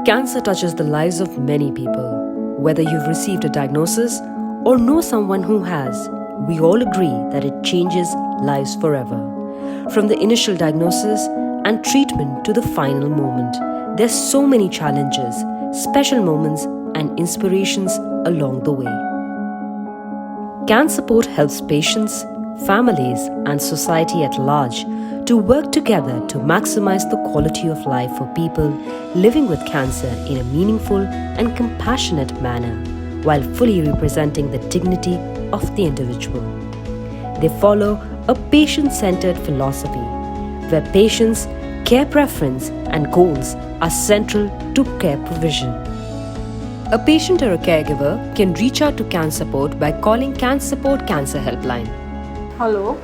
Cancer touches the lives of many people. Whether you've received a diagnosis or know someone who has, we all agree that it changes lives forever. From the initial diagnosis and treatment to the final moment, there's so many challenges, special moments, and inspirations along the way. Cansupport helps patients, families, and society at large to work together to maximize the quality of life for people living with cancer in a meaningful and compassionate manner, while fully representing the dignity of the individual. They follow a patient-centered philosophy, where patients, care preference, and goals are central to care provision. A patient or a caregiver can reach out to Cansupport by calling Cansupport Cancer Helpline. Hello,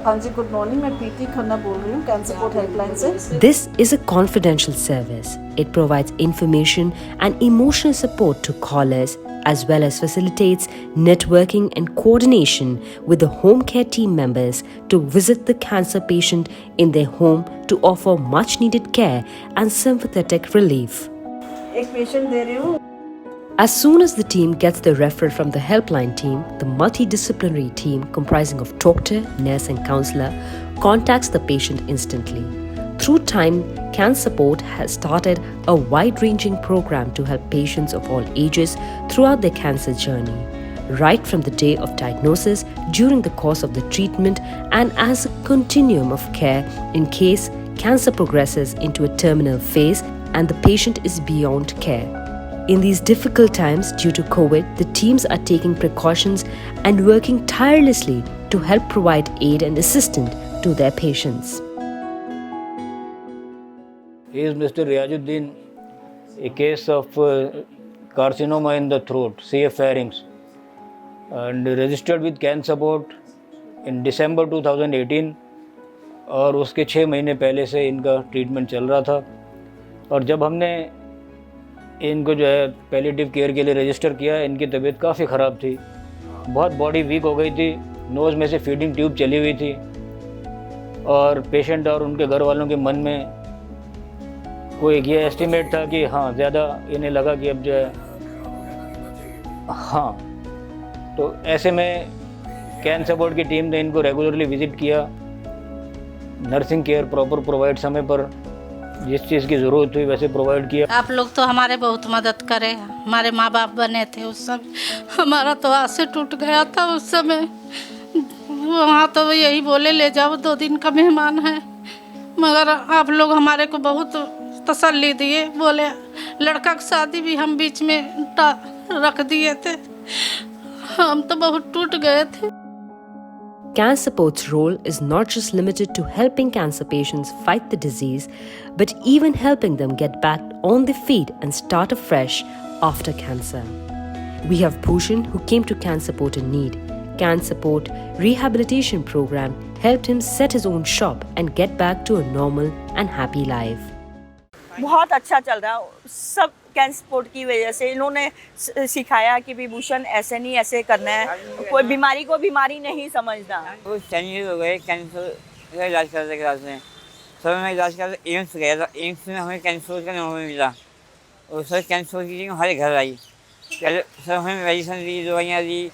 हाँ जी, good morning. मैं प्रीति खन्ना बोल रही हूँ कैंसपोर्ट helpline से। This is a confidential service. It provides information and emotional support to callers as well as facilitates networking and coordination with the home care team members to visit the cancer patient in their home to offer much needed care and sympathetic relief. एक patient दे रही हूँ। As soon as the team gets the referral from the helpline team, the multidisciplinary team comprising of doctor, nurse and counselor contacts the patient instantly. Through time, Cansupport has started a wide-ranging program to help patients of all ages throughout their cancer journey, right from the day of diagnosis, during the course of the treatment, and as a continuum of care in case cancer progresses into a terminal phase and the patient is beyond care. In these difficult times due to COVID, the teams are taking precautions and working tirelessly to help provide aid and assistance to their patients. He is Mr. Riajuddin, a case of carcinoma in the throat, CF pharynx, and registered with Cansupport in December 2018 और उसके 6 महीने पहले से इनका treatment चल रहा था। और जब हमने इनको जो है पैलिएटिव केयर के लिए रजिस्टर किया, इनकी तबीयत काफ़ी ख़राब थी, बहुत बॉडी वीक हो गई थी, नोज़ में से फीडिंग ट्यूब चली हुई थी और पेशेंट और उनके घर वालों के मन में कोई ये एस्टिमेट था कि हाँ ज़्यादा इन्हें लगा कि अब जो है हाँ, तो ऐसे में कैनसपोर्ट की टीम ने इनको रेगुलरली विज़िट किया, नर्सिंग केयर प्रॉपर प्रोवाइड समय पर जिस चीज़ की ज़रूरत हुई वैसे प्रोवाइड किया। आप लोग तो हमारे बहुत मदद करे, हमारे माँ बाप बने थे उस समय, हमारा तो आस से टूट गया था उस समय। वहाँ तो यही बोले ले जाओ, 2 दिन का मेहमान है, मगर आप लोग हमारे को बहुत तसल्ली दिए, बोले लड़का की शादी भी हम बीच में रख दिए थे, हम तो बहुत टूट गए थे। Cansupport's role is not just limited to helping cancer patients fight the disease, but even helping them get back on their feet and start afresh after cancer. We have Bhushan who came to Cansupport in need. Cansupport rehabilitation program helped him set his own shop and get back to a normal and happy life. बहुत अच्छा चल रहा है, सब कैंसपोर्ट की वजह से इन्होंने सिखाया कि विभूषण ऐसे नहीं ऐसे करना है, कोई बीमारी को बीमारी नहीं समझना। कुछ चेंजेस हो गए कैंसर का इलाज करते में, सब में इलाज करते एम्स गया था, एम्स में हमें कैंसर का नंबर मिला और सर कैंसर की हमारे घर आई, पहले सब हमें मेडिसिन दी, दवाइयाँ दी,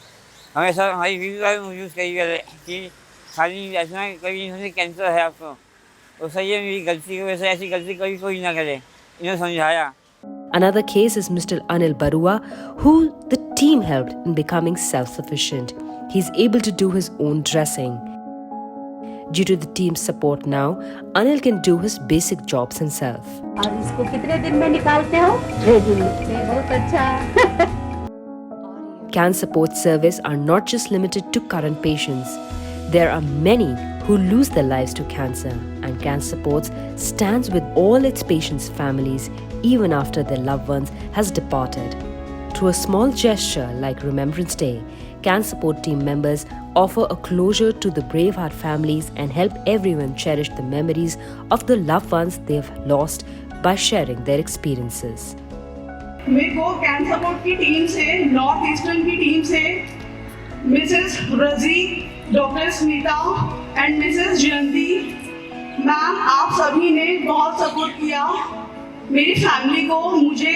हमें सब हमारी वीडियो यूज़ करी गए कि खाली ऐसा कभी इन्होंने कैंसर है आपको, और सर ये मेरी गलती की वजह से ऐसी गलती कभी कोई ना करे, इन्हें समझाया। Another case is Mr. Anil Barua, who the team helped in becoming self-sufficient. He's able to do his own dressing. Due to the team's support now, Anil can do his basic jobs himself. और इसको कितने दिन में निकालते हो? 6 दिन में। बहुत अच्छा। Cansupport service are not just limited to current patients. There are many who lose their lives to cancer, and Cansupport stands with all its patients' families even after their loved ones has departed. Through a small gesture like Remembrance Day, Cansupport team members offer a closure to the Braveheart families and help everyone cherish the memories of the loved ones they have lost by sharing their experiences. मेरे को कैंसपोर्ट की team से, north eastern की team से Mrs रजी, doctor Smita and Mrs Jayanti ma'am, आप सभी ने बहुत सपोर्ट किया। मेरी फैमिली को मुझे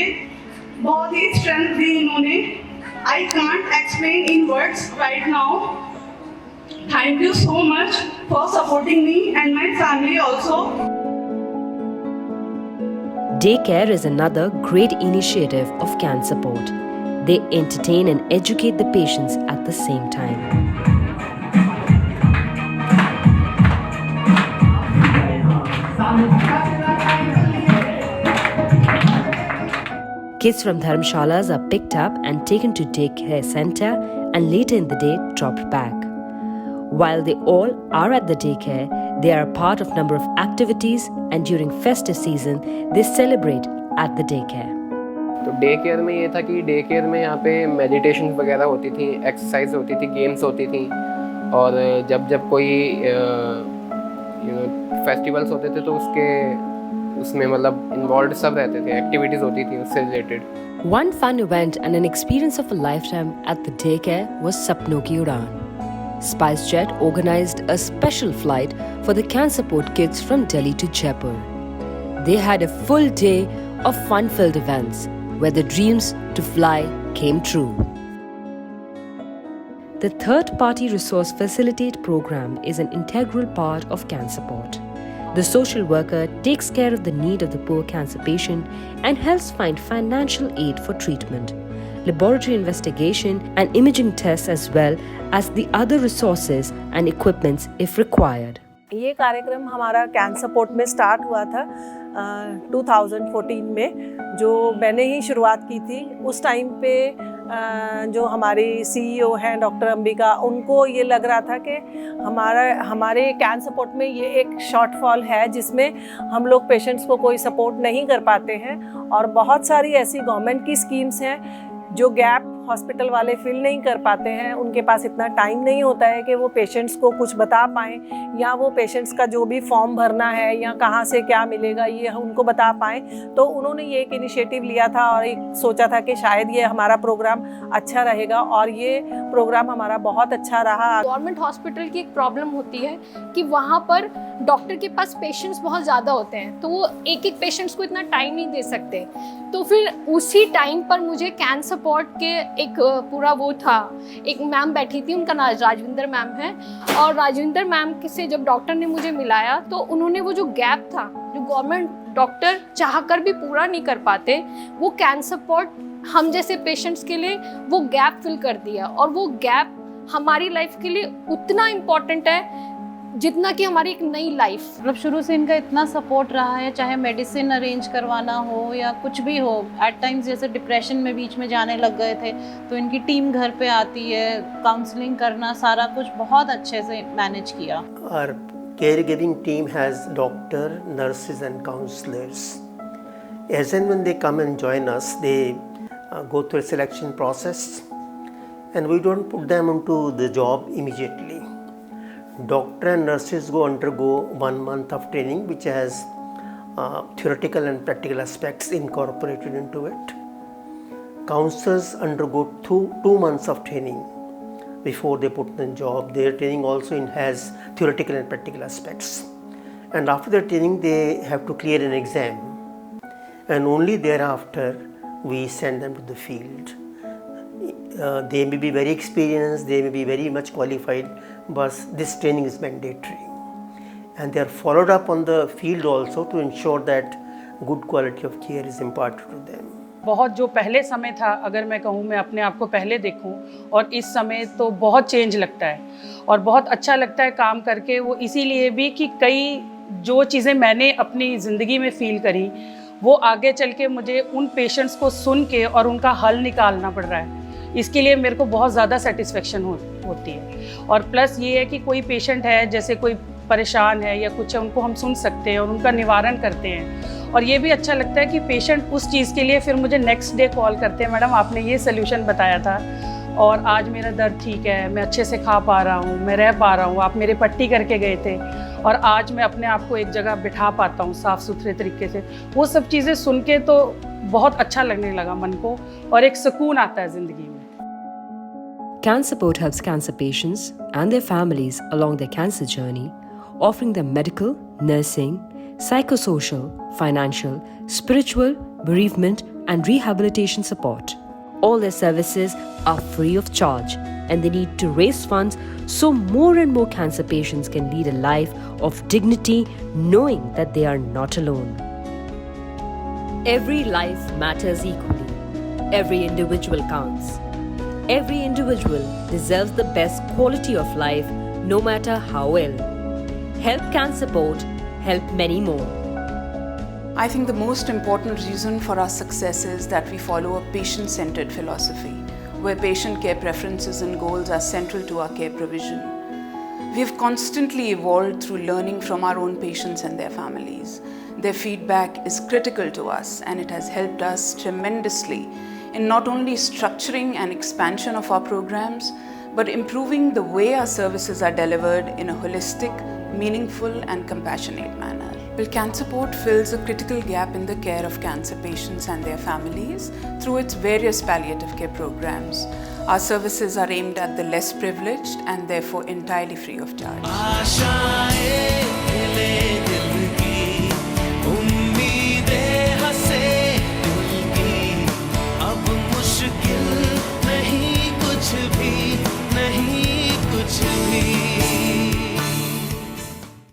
बहुत ही स्ट्रेंथ दी इन्होंने. I can't explain in words right now. Thank you so much for supporting me and my family also. Daycare is another great initiative of Cansupport. They entertain and educate the patients at the same time. Kids from Dharamshalas are picked up and taken to daycare center and later in the day dropped back. While they all are at the daycare, they are a part of number of activities and during festive season, they celebrate at the daycare. तो day care में ये था कि day care में यहाँ पे meditation वगैरह होती थी, एक्सरसाइज होती थी, गेम्स होती थी और जब कोई फेस्टिवल्स होते थे तो उसमें मतलब इन्वॉल्व सब रहते थे, एक्टिविटीज़ होती थी उससे related. One fun event and an experience of a lifetime at the daycare was Sapno Ki Udaan. SpiceJet organized a special flight for the Cansupport kids from Delhi to Jaipur. They had a full day of fun-filled events where the dreams to fly came true. The third-party resource facilitate program is an integral part of Cansupport. The social worker takes care of the need of the poor cancer patient and helps find financial aid for treatment, laboratory investigation and imaging tests as well as the other resources and equipments if required. ये कार्यक्रम हमारा कैंसपोर्ट में start हुआ था 2014 में, जो मैंने ही शुरुआत की थी. उस टाइम पे जो हमारी सीईओ हैं डॉक्टर अंबिका, उनको ये लग रहा था कि हमारे कैंसपोर्ट में ये एक शॉर्टफॉल है जिसमें हम लोग पेशेंट्स को कोई सपोर्ट नहीं कर पाते हैं और बहुत सारी ऐसी गवर्नमेंट की स्कीम्स हैं जो गैप हॉस्पिटल वाले फिल नहीं कर पाते हैं. उनके पास इतना टाइम नहीं होता है कि वो पेशेंट्स को कुछ बता पाएँ या वो पेशेंट्स का जो भी फॉर्म भरना है या कहाँ से क्या मिलेगा ये उनको बता पाएँ. तो उन्होंने ये एक इनिशिएटिव लिया था और एक सोचा था कि शायद ये हमारा प्रोग्राम अच्छा रहेगा और ये प्रोग्राम हमारा बहुत अच्छा रहा. गवर्नमेंट हॉस्पिटल की एक प्रॉब्लम होती है कि वहाँ पर डॉक्टर के पास पेशेंट्स बहुत ज़्यादा होते हैं तो वो एक पेशेंट्स को इतना टाइम नहीं दे सकते. तो फिर उसी टाइम पर मुझे कैंसपोर्ट के एक पूरा वो था, एक मैम बैठी थी, उनका नाम राजविंदर मैम है और राजविंदर मैम से जब डॉक्टर ने मुझे मिलाया तो उन्होंने वो जो गैप था जो गवर्नमेंट डॉक्टर चाहकर भी पूरा नहीं कर पाते, वो कैंसपोर्ट हम जैसे पेशेंट्स के लिए वो गैप फिल कर दिया. और वो गैप हमारी लाइफ के लिए उतना इम्पॉर्टेंट है जितना कि हमारी एक नई लाइफ. मतलब शुरू से इनका इतना सपोर्ट रहा है, चाहे मेडिसिन अरेंज करवाना हो या कुछ भी हो. एट टाइम्स जैसे डिप्रेशन में बीच में जाने लग गए थे तो इनकी टीम घर पे आती है, काउंसलिंग करना, सारा कुछ बहुत अच्छे से मैनेज किया. Our caregiving team has doctor, nurses and counselors. As and when they come and join us, they go through a selection process and we don't put them into the job immediately. Doctor and nurses undergo 1 month of training which has theoretical and practical aspects incorporated into it. Counselors undergo 2 months of training before they put in job. Their training also has theoretical and practical aspects. And after the training they have to clear an exam. And only thereafter we send them to the field. They may be very experienced, they may be very much qualified, but this training is mandatory. And they are followed up on the field also to ensure that good quality of care is imparted to them. बहुत जो पहले समय था, अगर मैं कहूँ मैं अपने आप को पहले देखूँ और इस समय, तो बहुत चेंज लगता है और बहुत अच्छा लगता है काम करके. वो इसीलिए भी कि कई जो चीज़ें मैंने अपनी ज़िंदगी में फ़ील करी वो आगे चल के मुझे उन पेशेंट्स को सुन के और उनका हल निकालना पड़ रहा है. इसके लिए मेरे को बहुत ज़्यादा सेटिस्फेक्शन होती है. और प्लस ये है कि कोई पेशेंट है, जैसे कोई परेशान है या कुछ है, उनको हम सुन सकते हैं और उनका निवारण करते हैं. और ये भी अच्छा लगता है कि पेशेंट उस चीज़ के लिए फिर मुझे नेक्स्ट डे कॉल करते हैं, मैडम आपने ये सोल्यूशन बताया था और आज मेरा दर्द ठीक है, मैं अच्छे से खा पा रहा हूँ, मैं रह पा रहा हूँ, आप मेरे पट्टी करके गए थे और आज मैं अपने आप को एक जगह बिठा पाता हूँ साफ़ सुथरे तरीके से. वो सब चीज़ें सुन के तो बहुत अच्छा लगने लगा मन को और एक सुकून आता है ज़िंदगी में. Cansupport helps cancer patients and their families along their cancer journey, offering them medical, nursing, psychosocial, financial, spiritual, bereavement, and rehabilitation support. All their services are free of charge, and they need to raise funds so more and more cancer patients can lead a life of dignity, knowing that they are not alone. Every life matters equally. Every individual counts. Every individual deserves the best quality of life, no matter how ill. Help Cansupport, help many more. I think the most important reason for our success is that we follow a patient-centered philosophy, where patient care preferences and goals are central to our care provision. We have constantly evolved through learning from our own patients and their families. Their feedback is critical to us, and it has helped us tremendously in not only structuring and expansion of our programs, but improving the way our services are delivered in a holistic, meaningful, and compassionate manner. Well, Cansupport fills a critical gap in the care of cancer patients and their families through its various palliative care programs. Our services are aimed at the less privileged and therefore entirely free of charge.